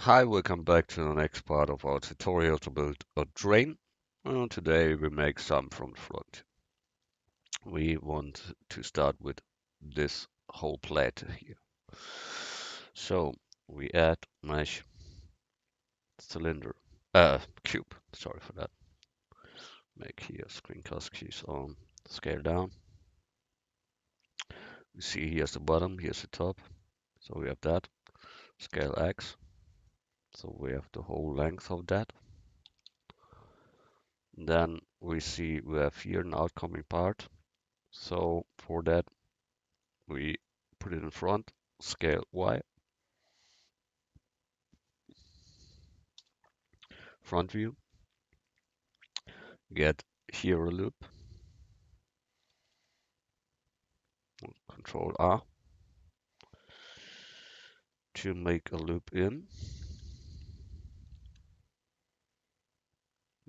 Hi, welcome back to the next part of our tutorial to build a drain. Today we make some from the front. We want to start with this whole plate here. So we add mesh cylinder, cube, sorry for that. Make here screencast keys on, scale down. We see here's the bottom, here's the top. So we have that, scale X. So we have the whole length of that. Then we see we have here an outcoming part. So for that, we put it in front, scale Y, front view, get here a loop, Control R to make a loop in.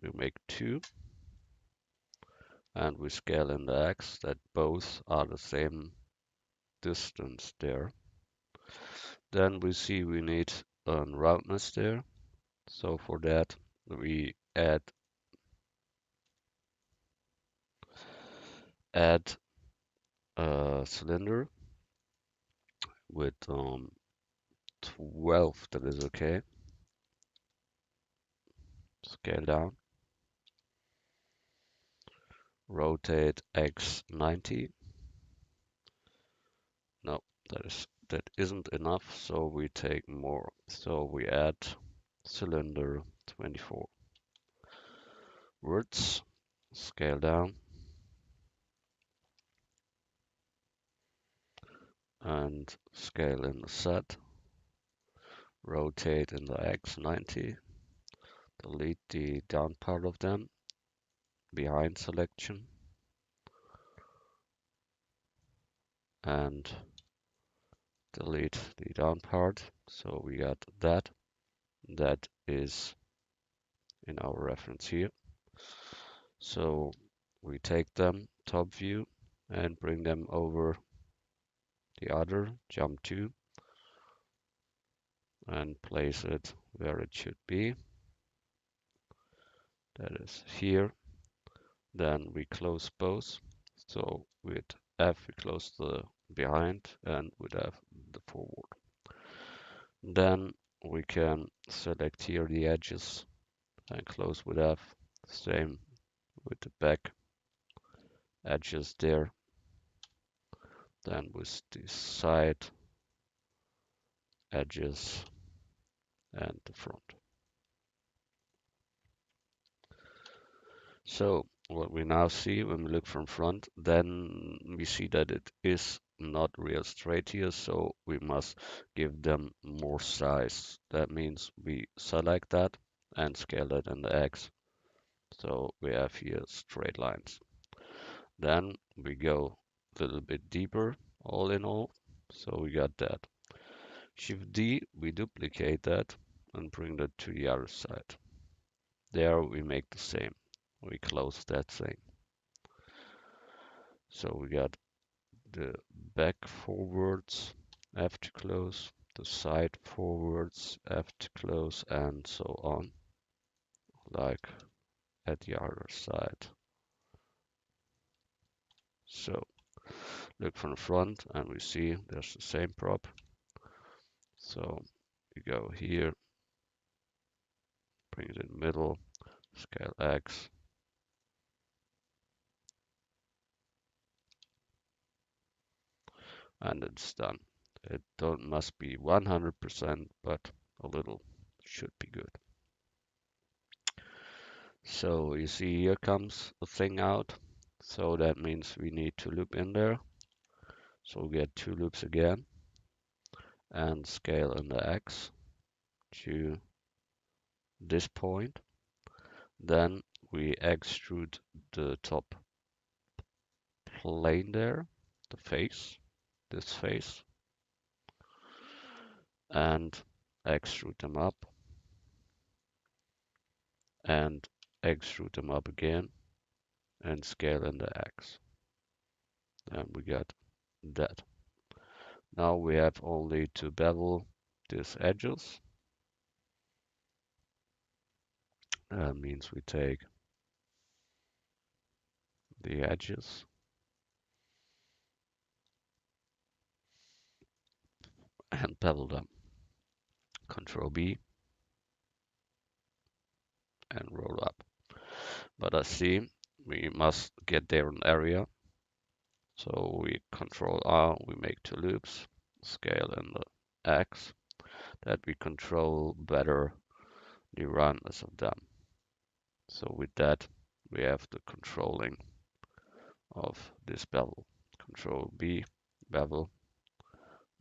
We make two, and we scale in the X that both are the same distance there. Then we see we need a roundness there. So for that, we add a cylinder with 12, that is okay. Scale down, rotate X 90. No, that isn't enough, so we take more. So we add cylinder 24 words, scale down, and scale in the set, rotate in the X 90, delete the down part of them, behind selection, and delete the down part. So we got that. That is in our reference here. So we take them, top view, and bring them over the other, jump to, and place it where it should be. That is here. Then we close both. So with F we close the behind and with F the forward. Then we can select here the edges and close with F. Same with the back edges there. Then with the side edges and the front. So what we now see when we look from front, then we see that it is not real straight here, so we must give them more size. That means we select that and scale that in the X. So we have here straight lines. Then we go a little bit deeper, all in all. So we got that. Shift D, we duplicate that and bring that to the other side. There we make the same. We close that thing. So we got the back forwards, F to close, the side forwards, F to close, and so on, like at the other side. So look from the front and we see there's the same prop. So we go here, bring it in the middle, scale X, and it's done. It don't must be 100%, but a little should be good. So you see here comes a thing out. So that means we need to loop in there. So we get two loops again and scale in the X to this point. Then we extrude the top plane there, the face, this face, and extrude them up and extrude them up again and scale in the X. And we got that. Now we have only to bevel these edges That means we take the edges and bevel them. Control B and roll up. But I see we must get there in area. So we control R, we make two loops, scale in the X, that we control better the roundness of them. So with that, we have the controlling of this bevel. Control B, bevel,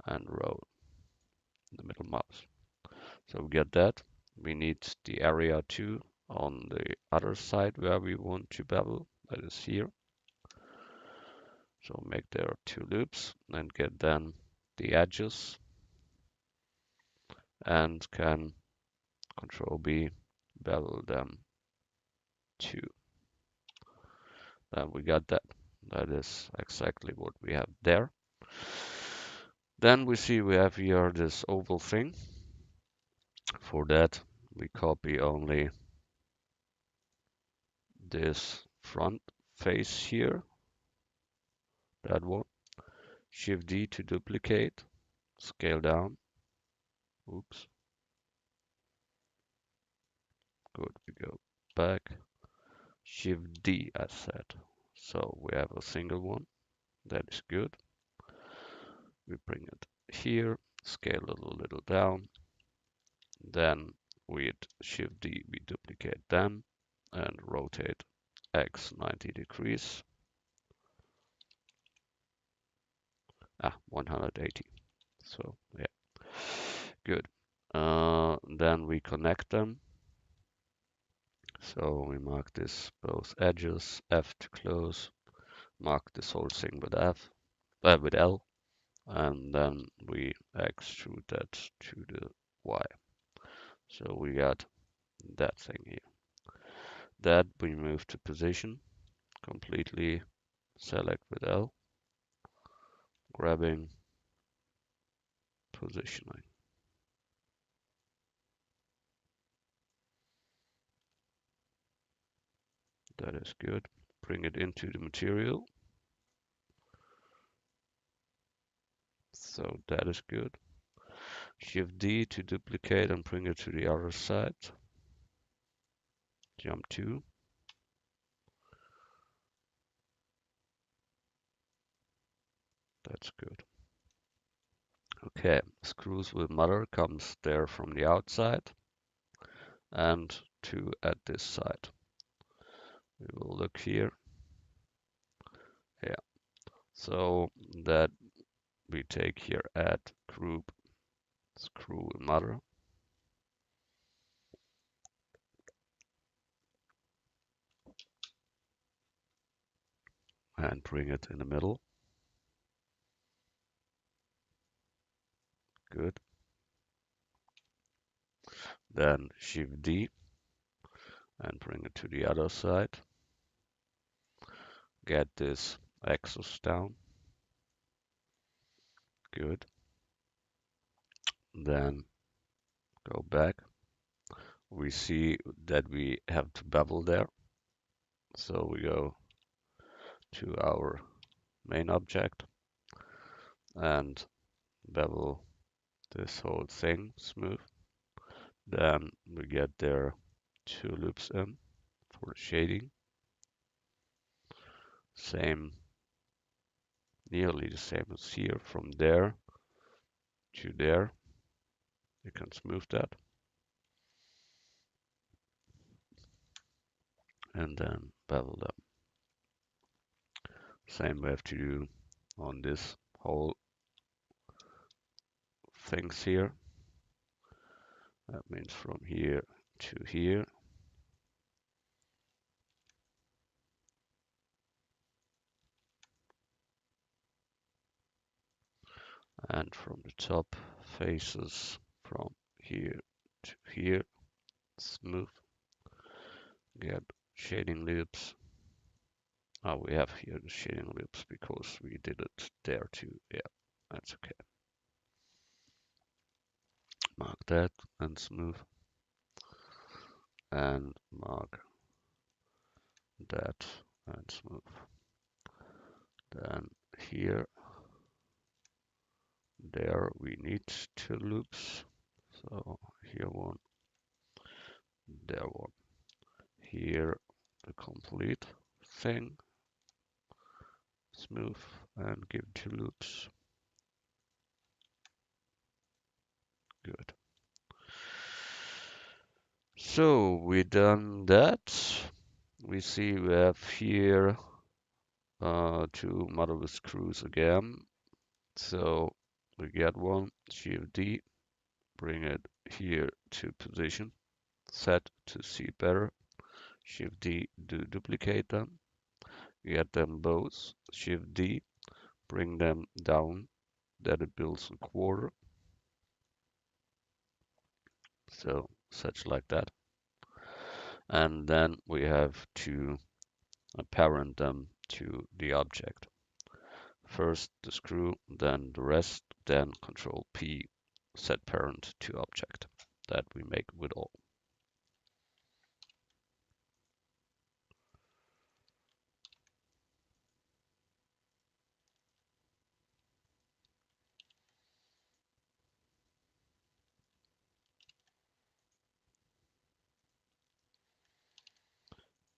and roll the middle mouse. So we get that. We need the area too on the other side where we want to bevel, that is here. So make there two loops and get then the edges and can Control B, bevel them too. Then we got that. That is exactly what we have there. Then we see we have here this oval thing. For that, we copy only this front face here, that one. Shift D to duplicate, scale down. Oops. Good, we go back. Shift D, I said. So we have a single one. That is good. We bring it here, scale it a little down. Then with Shift D, we duplicate them and rotate X 90 degrees. 180. So yeah, good. Then we connect them. So we mark this both edges, F to close, mark this whole thing with with L, and then we extrude that to the Y. So we got that thing here. That we move to position, completely select with L, grabbing positioning. That is good. Bring it into the material. So that is good. Shift D to duplicate and bring it to the other side. Jump 2. That's good. Okay, screws with mother comes there from the outside and 2 at this side. We will look here. Yeah. So that we take here add group screw with mother. And bring it in the middle. Good. Then Shift D and bring it to the other side. Get this axis down. Good. Then go back. We see that we have to bevel there. So we go to our main object and bevel this whole thing smooth. Then we get there two loops in for the shading. Same, nearly the same as here, from there to there. You can smooth that. And then bevel them. Same we have to do on this whole things here. That means from here to here. And from the top faces from here to here. Smooth. Get shading loops. Oh, we have here the shading loops because we did it there too. Yeah, that's okay. Mark that and smooth. and mark that and smooth. Then here, there we need two loops. So here one, there one. Here the complete thing, smooth, and give two loops. Good. So we done that. We see we have here two motherless screws again. So we get one, Shift D, bring it here to position, set to see better, Shift D to duplicate them, get them both, Shift D, bring them down, that it builds a quarter, so such like that. And then we have to parent them to the object. First the screw, then the rest, then Control P, set parent to object. That we make with all.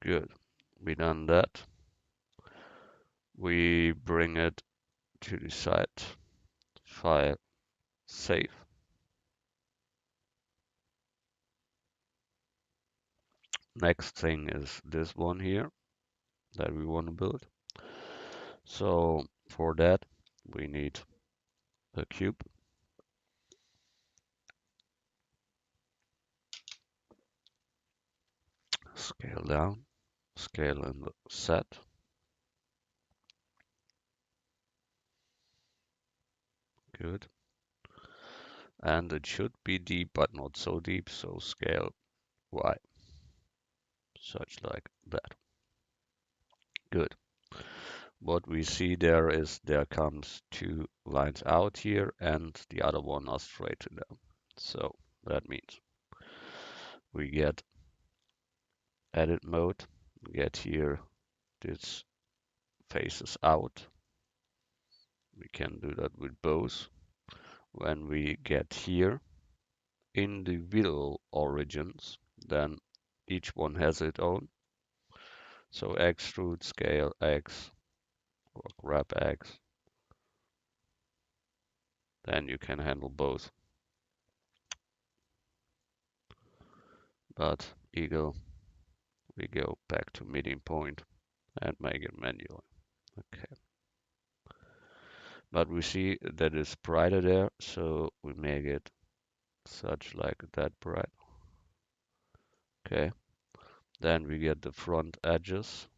Good. We done that. We bring it to the side, file, save. Next thing is this one here that we want to build. So for that, we need a cube. Scale down, scale in the set. Good. And it should be deep, but not so deep, so scale Y. Such like that. Good. What we see there is there comes two lines out here and the other one are straight to them. So that means we get edit mode, get here this faces out. We can do that with both. When we get here individual origins, then each one has its own. So extrude, scale X, or grab X. Then you can handle both. But eagle, we go back to meeting point and make it manual. Okay. But we see that it's brighter there, so we make it such like that bright. Okay. Then we get the front edges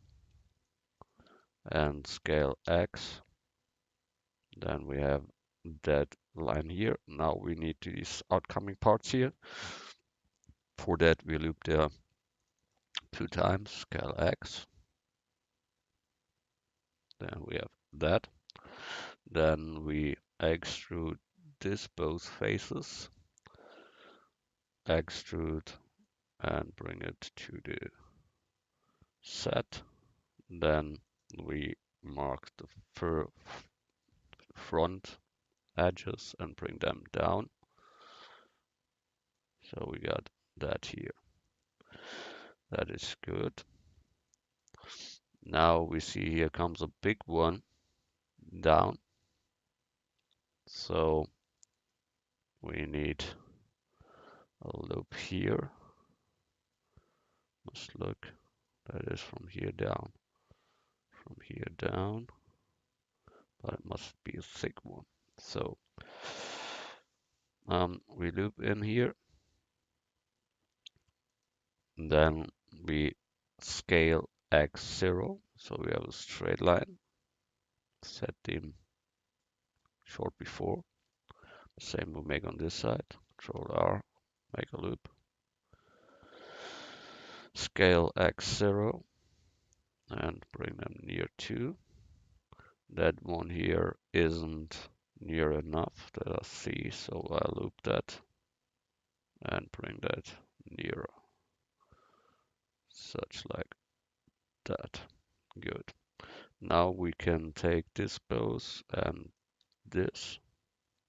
and scale X. Then we have that line here. Now we need these outcoming parts here. For that we loop there 2 times, scale X. Then we have that. Then we extrude this both faces. Extrude and bring it to the set. Then we mark the front edges and bring them down. So we got that here. That is good. Now we see here comes a big one down. So we need a loop here. Must look, that is from here down. From here down. But it must be a thick one. So we loop in here. Then we scale x0. So we have a straight line. Set them short before. Same we make on this side. Control R, make a loop. Scale x0 and bring them near 2. That one here isn't near enough that I see, so I loop that and bring that nearer. such like that. Good. Now we can take this both and this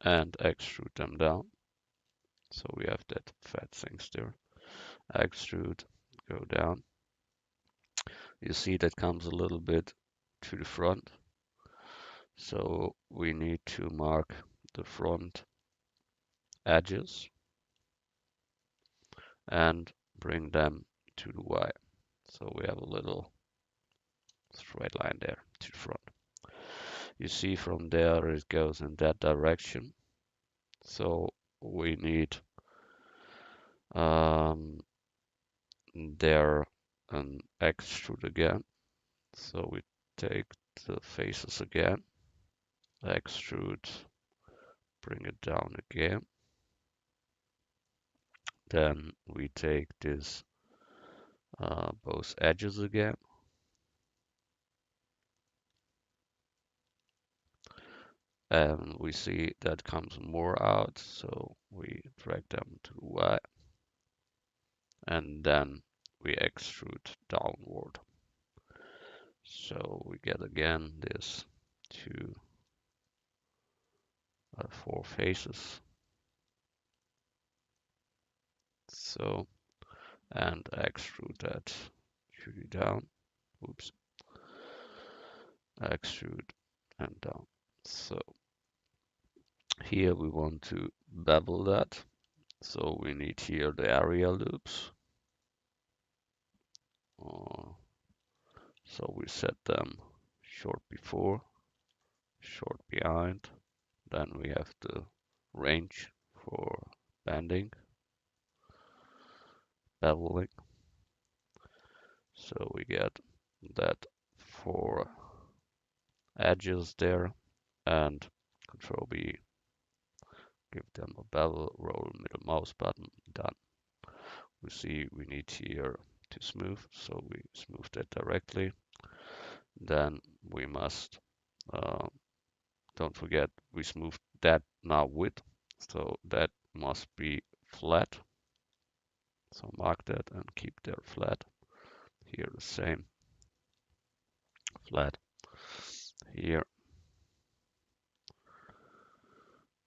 and extrude them down. So we have that fat things there. Extrude, go down. You see that comes a little bit to the front. So we need to mark the front edges and bring them to the Y. So we have a little straight line there to the front. You see from there it goes in that direction. So we need um, there an extrude again. So we take the faces again, extrude, bring it down again. Then we take this both edges again. And we see that comes more out, so we drag them to the Y, and then we extrude downward. So we get again this two, four faces. So, and extrude that should down. Oops, extrude and down. So here we want to bevel that. So we need here the area loops. Uh, so we set them short before, short behind. Then we have the range for bending, beveling. So we get that for edges there, and Control B, give them a bevel, roll middle mouse button, done. We see we need here to smooth, so we smooth that directly. Then we must, uh, don't forget, we smooth that now with, so that must be flat. So mark that and keep there flat. Here the same, flat here,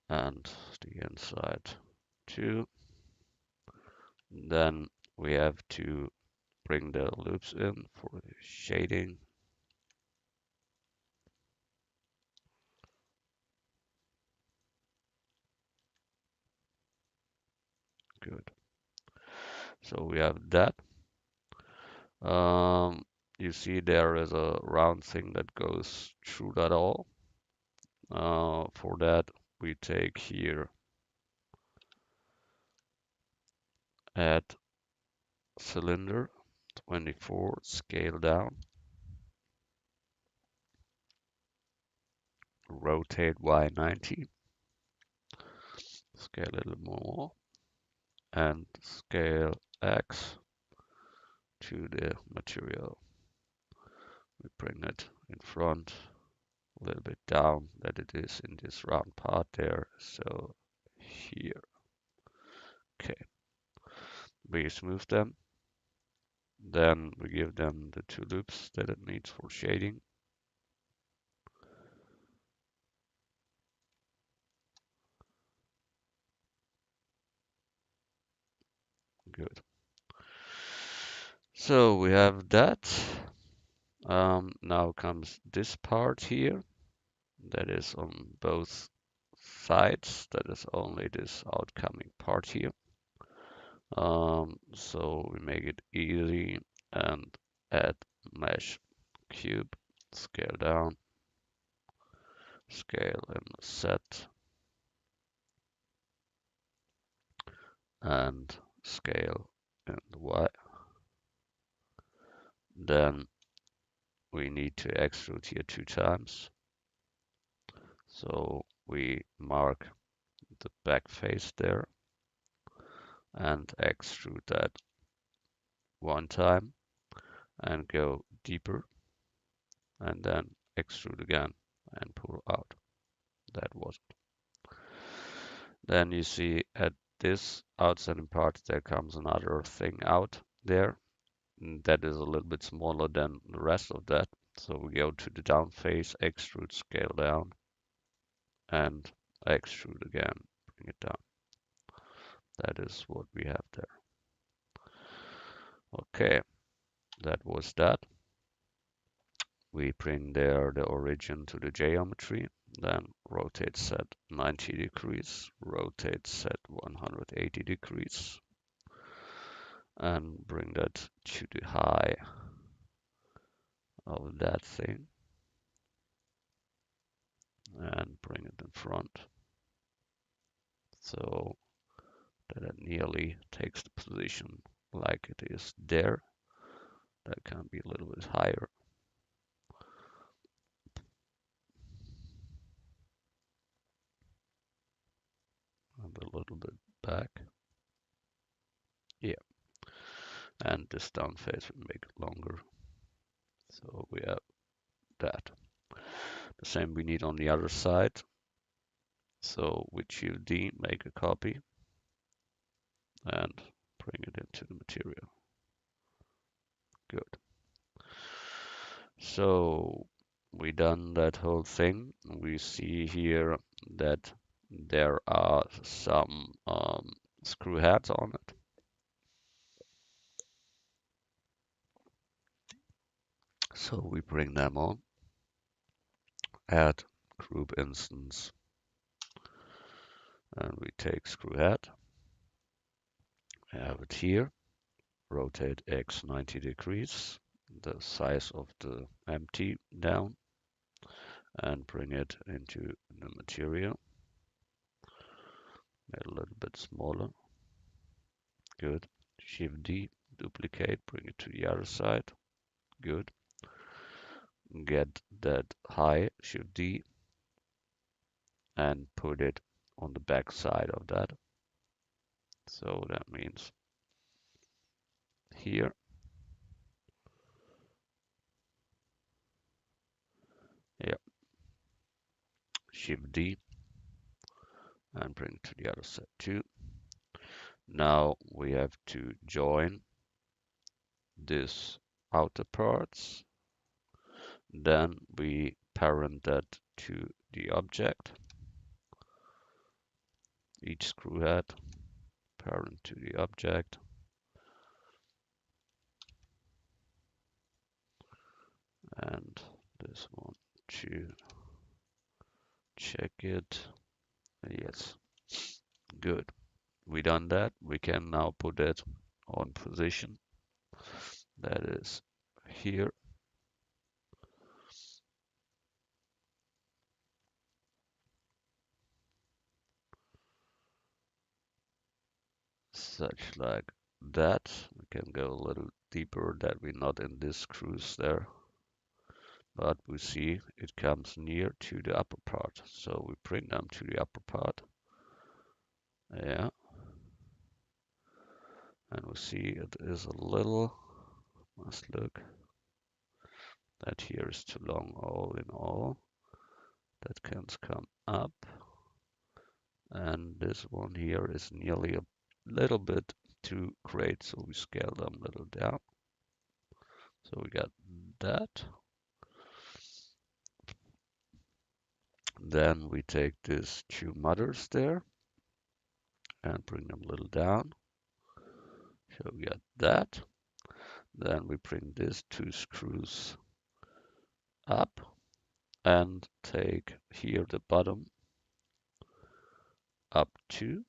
and the inside too. Then we have to bring the loops in for the shading. Good. So we have that. Um, you see there is a round thing that goes through that all. For that, we take here add cylinder 24, scale down, rotate Y90, scale a little more, and scale X to the material. We bring it in front, a little bit down that it is in this round part there. So here, okay. We smooth them. Then we give them the two loops that it needs for shading. Good. So we have that. Now comes this part here. That is on both sides. That is only this outcoming part here. So we make it easy and add mesh cube, scale down, scale and set, and scale and Y. Then we need to extrude here 2 times. So we mark the back face there and extrude that 1 time and go deeper and then extrude again and pull out. That was it. Then you see at this outstanding part there comes another thing out there. that is a little bit smaller than the rest of that. So we go to the down face, extrude, scale down, and extrude again, bring it down. That is what we have there. Okay, that was that. We bring there the origin to the geometry, then rotate set 90 degrees, rotate set 180 degrees, and bring that to the high of that thing, and bring it in front. So that it nearly takes the position like it is there. That can be a little bit higher. And a little bit back. Yeah. And this down face we make it longer. So we have that. The same we need on the other side. So with Shift D, make a copy and bring it into the material. Good. So we done that whole thing. We see here that there are some screw heads on it. So we bring them on, add group instance, and we take screw head, have it here, rotate X 90 degrees, the size of the empty down, and bring it into the material. Make it a little bit smaller. Good. Shift D, duplicate, bring it to the other side. Good. Get that high, Shift D, and put it on the back side of that. So that means here. Yeah. Shift D and bring it to the other side too. Now we have to join this outer parts. Then we parent that to the object. Each screw head, parent to the object. And this one to check it. Yes, good. We done that. We can now put it on position. That is here. Such like that. We can go a little deeper that we're not in this screws there. But we see it comes near to the upper part. So we bring them to the upper part. Yeah. And we see it is a little, must look, that here is too long all in all. That can come up. And this one here is nearly a little bit too great, so we scale them a little down. So we got that. Then we take these two mothers there and bring them a little down. So we got that. Then we bring these two screws up and take here the bottom up too.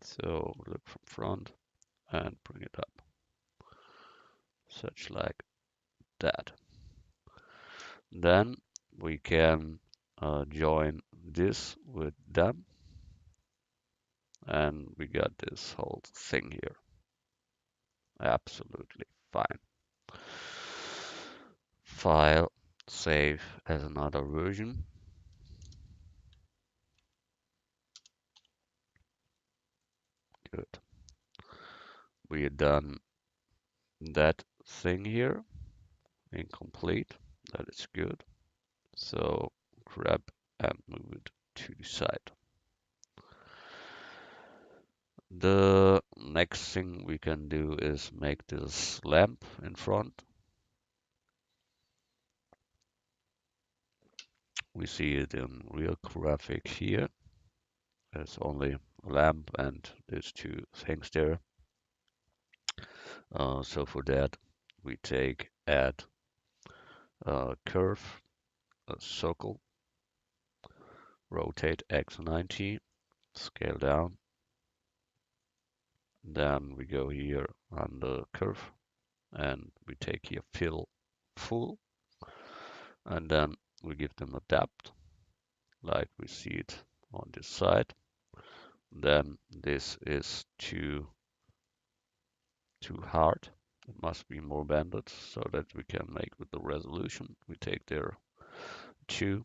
So look from front and bring it up. Such like that. Then we can join this with them. And we got this whole thing here. Absolutely fine. File, save as another version. Good. We are done that thing here. Incomplete. That is good. So grab and move it to the side. The next thing we can do is make this lamp in front. We see it in real graphic here. There's only a lamp and there's two things there. So for that, we take add curve, a circle, rotate x 90, scale down. Then we go here on the curve and we take here fill full, and then we give them a depth like we see it on this side. Then this is too hard. It must be more banded so that we can make with the resolution. We take there 2,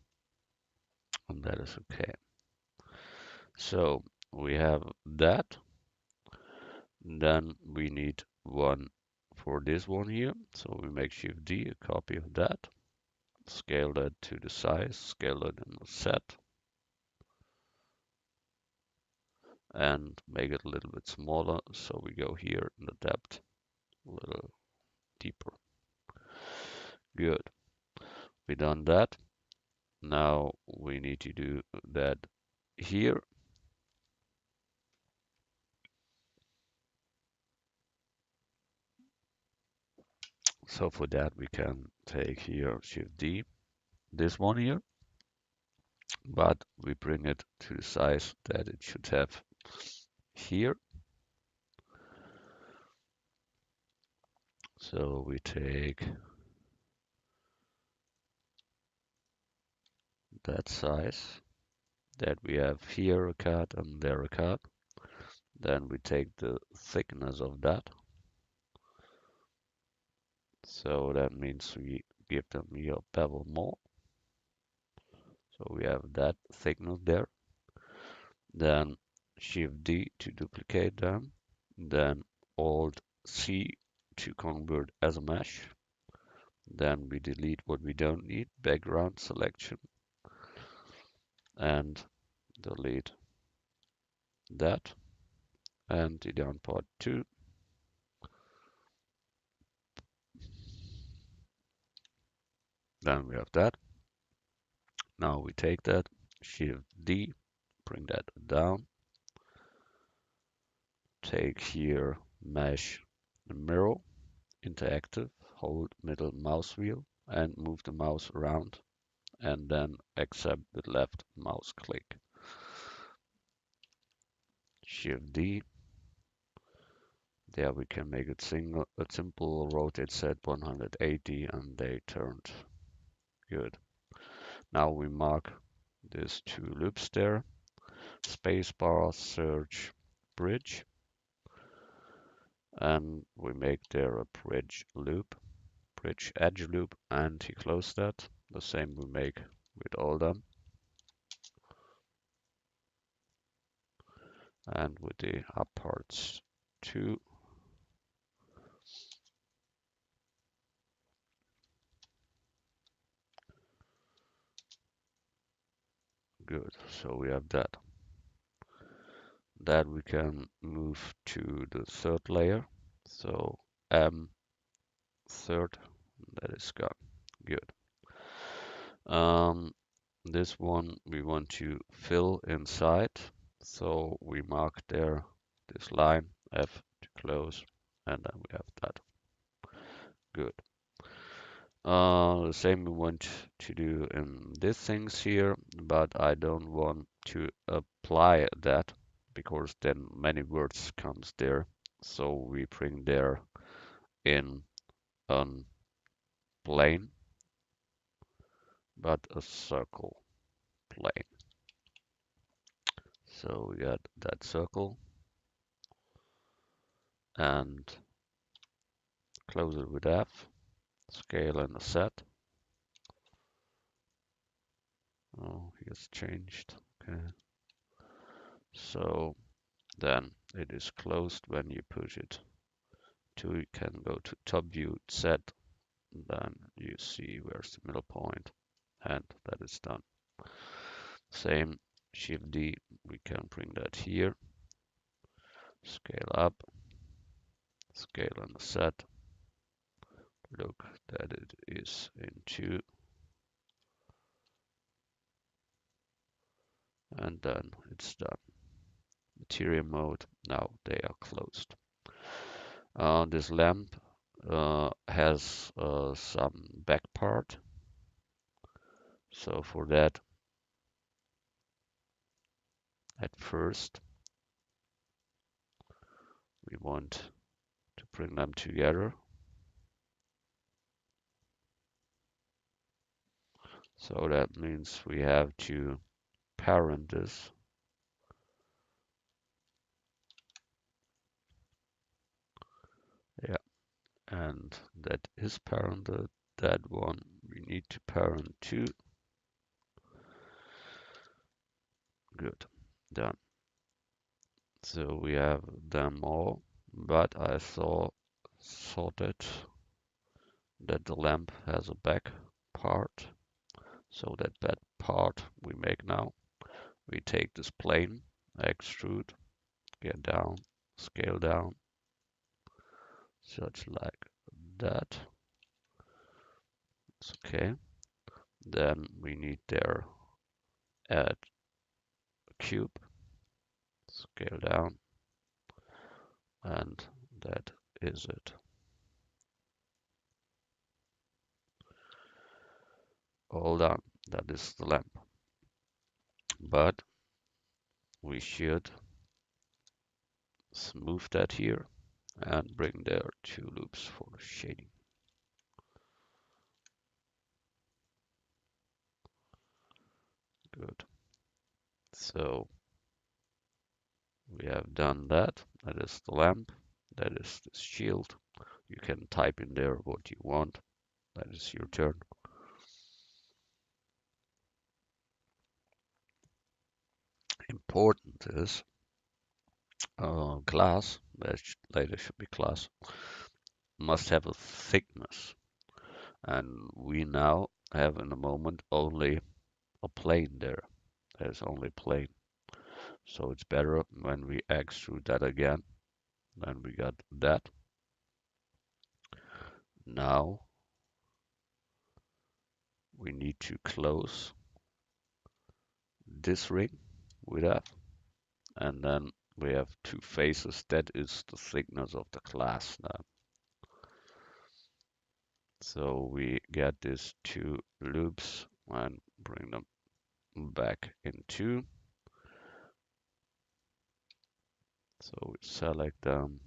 and that is okay. So we have that. Then we need one for this one here. So we make Shift D, a copy of that. Scale that to the size, scale it in the set, and make it a little bit smaller. So we go here in the depth a little deeper. Good. We done that. Now we need to do that here. So for that we can take here Shift D, this one here, but we bring it to the size that it should have here. So we take that size that we have here a cut and there a cut. Then we take the thickness of that. So that means we give them here a bevel more. So we have that thickness there. Then Shift D to duplicate them. Then Alt C to convert as a mesh. Then we delete what we don't need, background selection, and delete that. And the down part 2. Then we have that. Now we take that, Shift D, bring that down. Take here mesh mirror, interactive, hold middle mouse wheel and move the mouse around, and then accept with left mouse click. Shift D. There we can make it a simple rotate set 180 and they turned. Good. Now we mark these 2 loops there. Spacebar, search, bridge. And we make there a bridge loop, bridge edge loop, and he closed that. The same we make with all them. And with the up parts too. Good, so we have that. That we can move to the third layer. So M third, that is gone. Good. This one we want to fill inside. So we mark there this line F to close, and then we have that. Good. The same we want to do in these things here, but I don't want to apply that because then many words comes there. So we bring there in a plane, but a circle plane. So we got that circle and close it with F, scale and a set. Oh, he has changed. Okay. So then it is closed when you push it to, you can go to top view set, then you see where's the middle point, and that is done. Same Shift D, we can bring that here, scale up, scale and set. Look that it is in 2, and then it's done. Material mode, now they are closed. This lamp has some back part. So for that, at first, we want to bring them together. So that means we have to parent this. Yeah, and that is parented. That one we need to parent too. Good, done. So we have them all, but I thought that the lamp has a back part. So that back part we make now. We take this plane, extrude, get down, scale down, such like that. It's okay. Then we need there add a cube, scale down, and that is it. All done. That is the lamp. But we should smooth that here and bring there 2 loops for the shading. Good. So we have done that. That is the lamp. That is the shield. You can type in there what you want. That is your turn. Important is glass, that later should be glass, must have a thickness. And we now have in the moment only a plane there. There's only plane. So it's better when we extrude that again. Then we got that. Now we need to close this ring with that. And then we have 2 faces. That is the thickness of the glass now. So we get these 2 loops and bring them back into. So we select them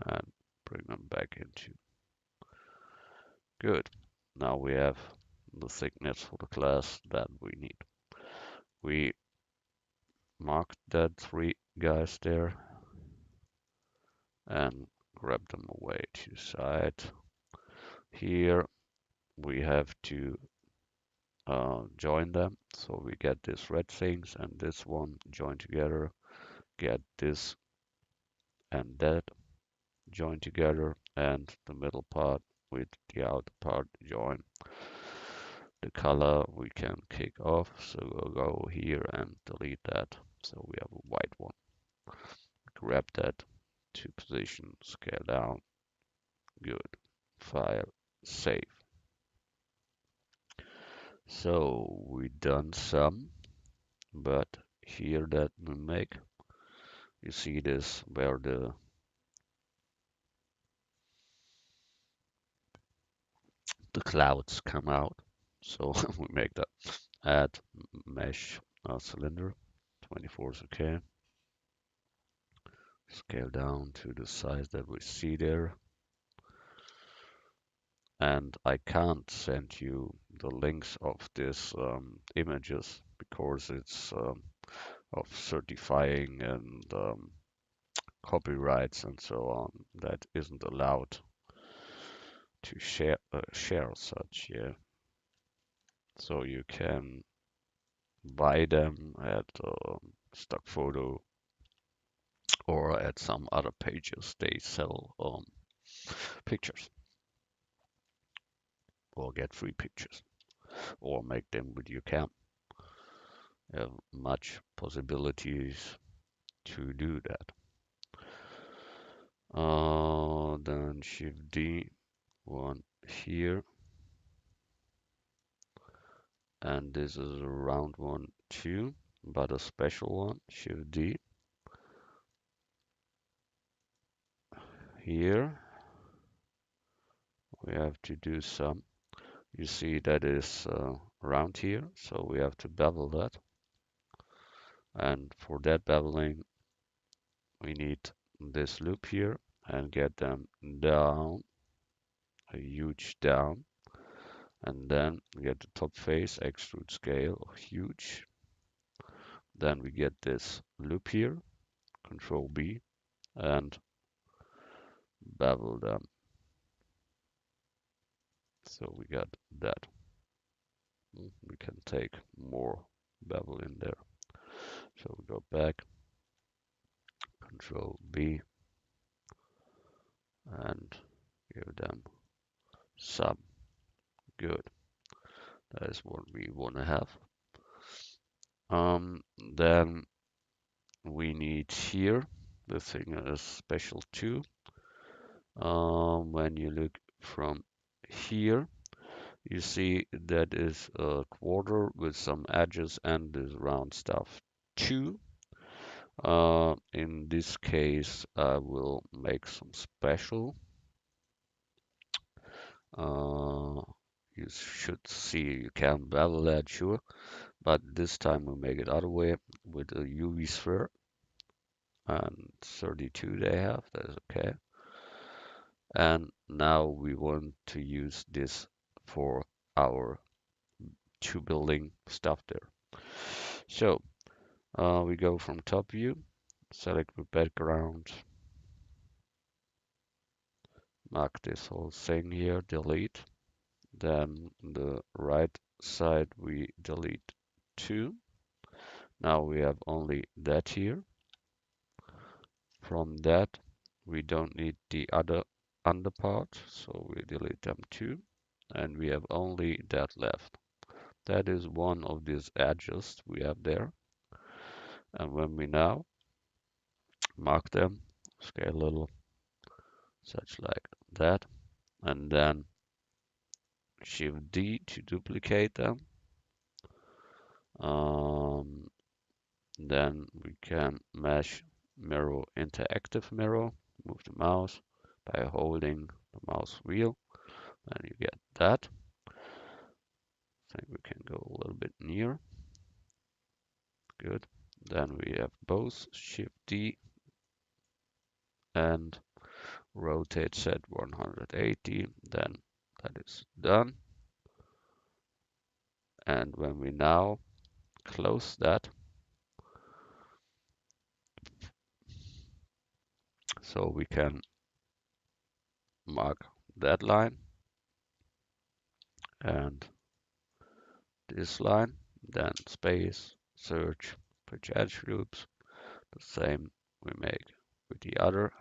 and bring them back into. Good. Now we have the thickness for the glass that we need. We mark that 3 guys there and grab them away to the side. Here we have to join them. So we get these red things and this one join together, get this and that join together, and the middle part with the outer part join. The color we can kick off, so we'll go here and delete that. So we have a white one. Grab that to position, scale down. Good. File, save. So we done some, but here that we make, you see this where the clouds come out. So we make that. Add mesh cylinder. 24 is okay. Scale down to the size that we see there. And I can't send you the links of these images because it's of certifying and copyrights and so on. That isn't allowed to share such, yeah. So you can buy them at stock photo or at some other pages. They sell pictures or get free pictures or make them with your cam. You have much possibilities to do that. Then Shift D, one here, and this is a round one too, but a special one. Shift D here. We have to do some. You see that is round here, so we have to bevel that. And for that beveling, we need this loop here and get them down, a huge down, and then get the top face, extrude scale, huge. Then we get this loop here, Control B, and bevel them. So we got that. We can take more bevel in there. So we go back, Control B, and give them some. Good. That is what we want to have. Then we need here, the thing is special too. When you look from here, you see that is a quarter with some edges and this round stuff too. In this case, I will make some special. You should see you can bevel that, sure, but this time we make it other way with a UV sphere, and 32 they have, that is okay. And now we want to use this for our two building stuff there. So we go from top view, select the background, mark this whole thing here, delete. Then the right side we delete 2. Now we have only that here. From that we don't need the other under part, so we delete them too. And we have only that left. That is one of these edges we have there. And when we now mark them, scale a little, such like that, and then Shift D to duplicate them. Then we can mesh mirror interactive mirror, move the mouse by holding the mouse wheel, and you get that. I think we can go a little bit near. Good. Then we have both Shift D and rotate set 180. Then that is done. And when we now close that, so we can mark that line and this line, then space, search, bridge edge loops. The same we make with the other.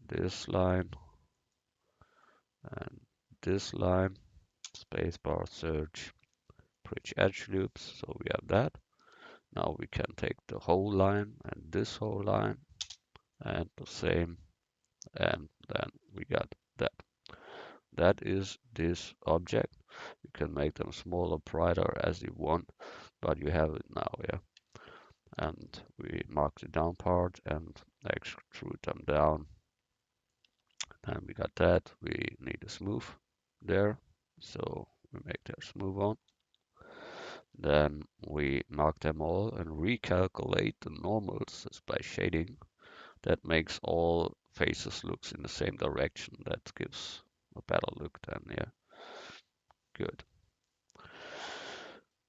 This line and this line, spacebar, search, bridge edge loops. So we have that. Now we can take the whole line and this whole line and the same, and then we got that. That is this object. You can make them smaller, brighter as you want, but you have it now, yeah. And we mark the down part and extrude them down. And we got that. We need a smooth there, so we make that smooth on. Then we mark them all and recalculate the normals by shading. That makes all faces looks in the same direction. That gives a better look then, yeah. Good.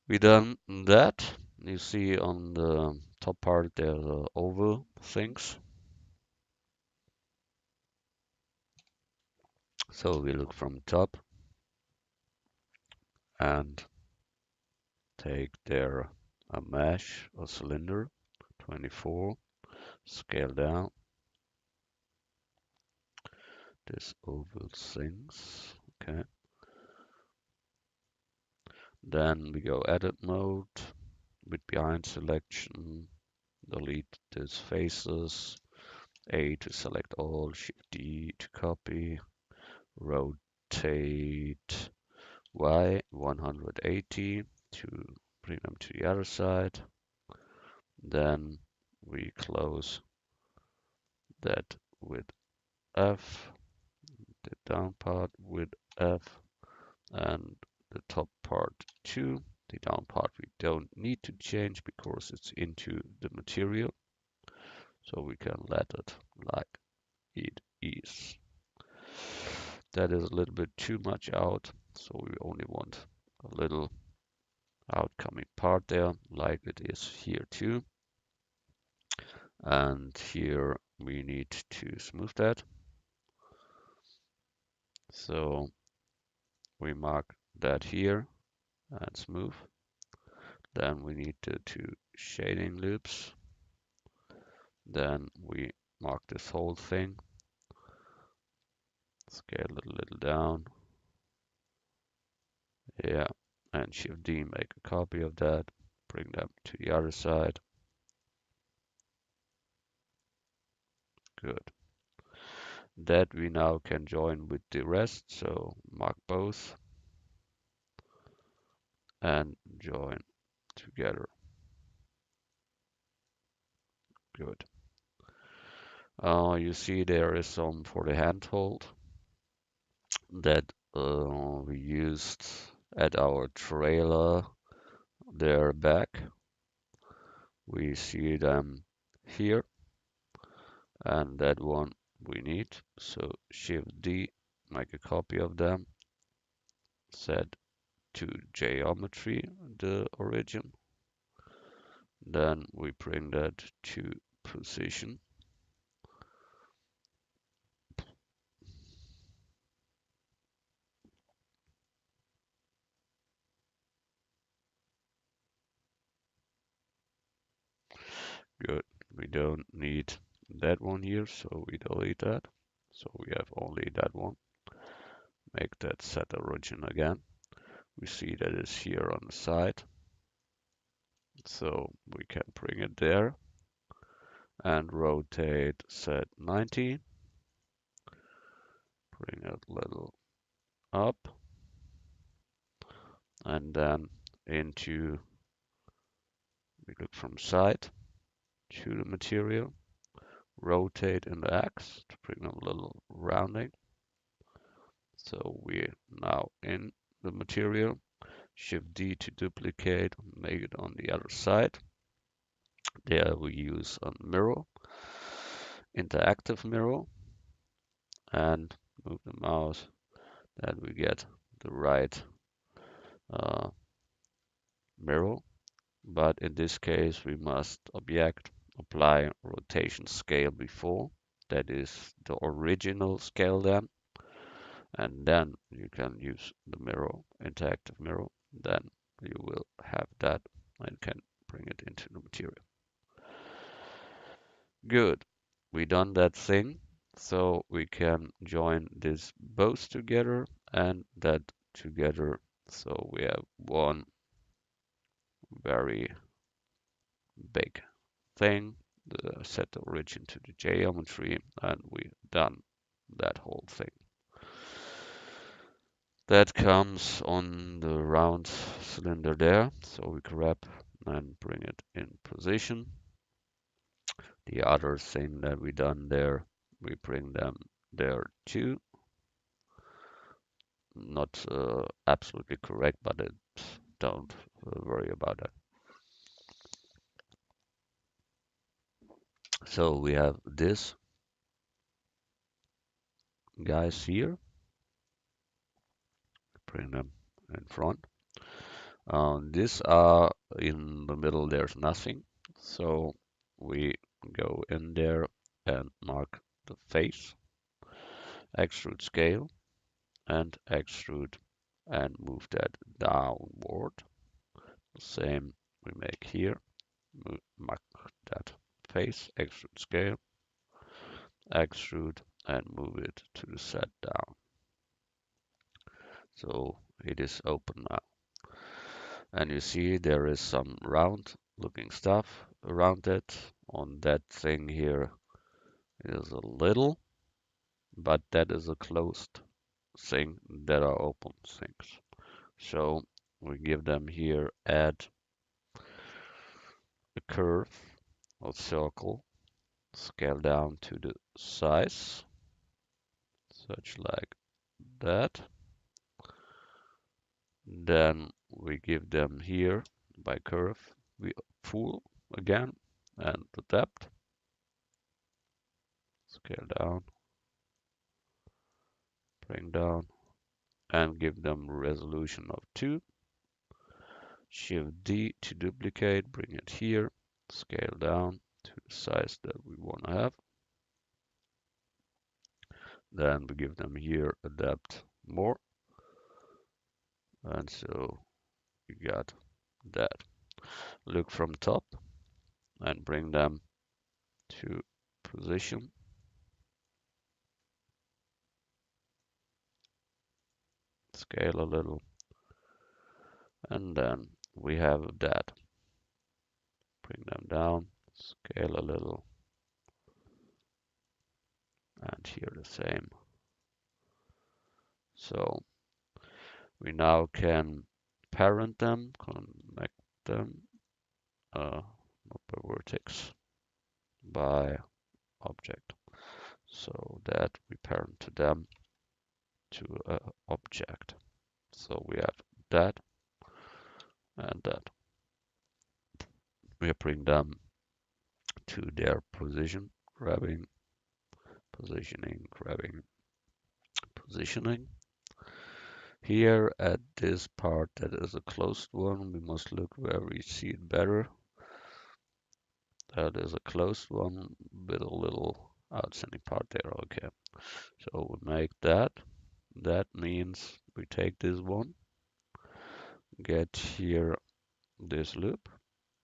We done that. You see on the top part there the oval things. So we look from top and take there a mesh, a cylinder, 24, scale down this oval things, okay. Then we go edit mode with behind selection, delete these faces, A to select all, Shift D to copy, rotate Y 180 to bring them to the other side. Then we close that with F, the down part with F, and the top part too. The down part we don't need to change because it's into the material, so we can let it like it is. That is a little bit too much out, so we only want a little outcoming part there, like it is here too. And here we need to smooth that. So we mark that here and smooth. Then we need the two shading loops. Then we mark this whole thing, scale it a little down. Yeah, and Shift D, make a copy of that, bring them to the other side. Good. That we now can join with the rest, so mark both and join together. Good. You see there is some for the handhold that we used at our trailer there back. We see them here, and that one we need. So Shift D, make a copy of them, set to geometry, the origin. Then we bring that to position. Good. We don't need that one here, so we delete that. So we have only that one. Make that set origin again. We see that it's here on the side. So we can bring it there and rotate set 90. Bring it a little up and then into, we look from side to the material, rotate in the X to bring them a little rounding. So we're now in the material. Shift D to duplicate, make it on the other side. There we use a mirror, interactive mirror, and move the mouse that we get the right uh, mirror. But in this case, we must object apply rotation scale before. That is the original scale then. And then you can use the mirror, interactive mirror. Then you will have that and can bring it into the material. Good. We done that thing. So we can join this both together and that together. So we have one very big thing, set the origin to the geometry, and we done that whole thing. That comes on the round cylinder there, so we grab and bring it in position. The other thing that we done there, we bring them there too. Not absolutely correct, but don't worry about that. So we have this guys here, bring them in front. These are in the middle, there's nothing. So we go in there and mark the face, extrude scale, and extrude and move that downward. The same we make here, mark that face, extrude scale, extrude, and move it to the set down. So it is open now. And you see there is some round looking stuff around it. on that thing here is a little, but that is a closed thing that are open things. So we give them here add a curve or circle, scale down to the size, such like that. Then we give them here by curve, we full again, and the depth, scale down, bring down, and give them resolution of 2. Shift D to duplicate, bring it here, scale down to the size that we want to have. Then we give them here a depth more, and so you got that. Look from top and bring them to position, scale a little, and then we have that. Bring them down, scale a little, and here the same. So we now can parent them, connect them, not by vertex, by object, so that we parent to them to a object. So we have that and that. We bring them to their position, grabbing, positioning, grabbing, positioning. Here at this part that is a closed one, we must look where we see it better. That is a closed one with a little outstanding part there. Okay, so we make that. That means we take this one, get here this loop,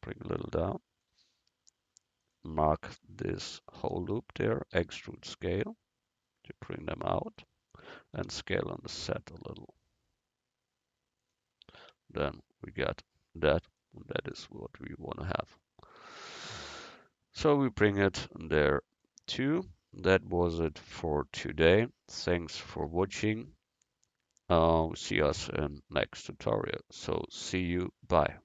bring a little down, mark this whole loop there, extrude scale to bring them out, and scale on the set a little. Then we get that, and that is what we want to have. So we bring it there too. That was it for today. Thanks for watching. See us in next tutorial. So see you. Bye.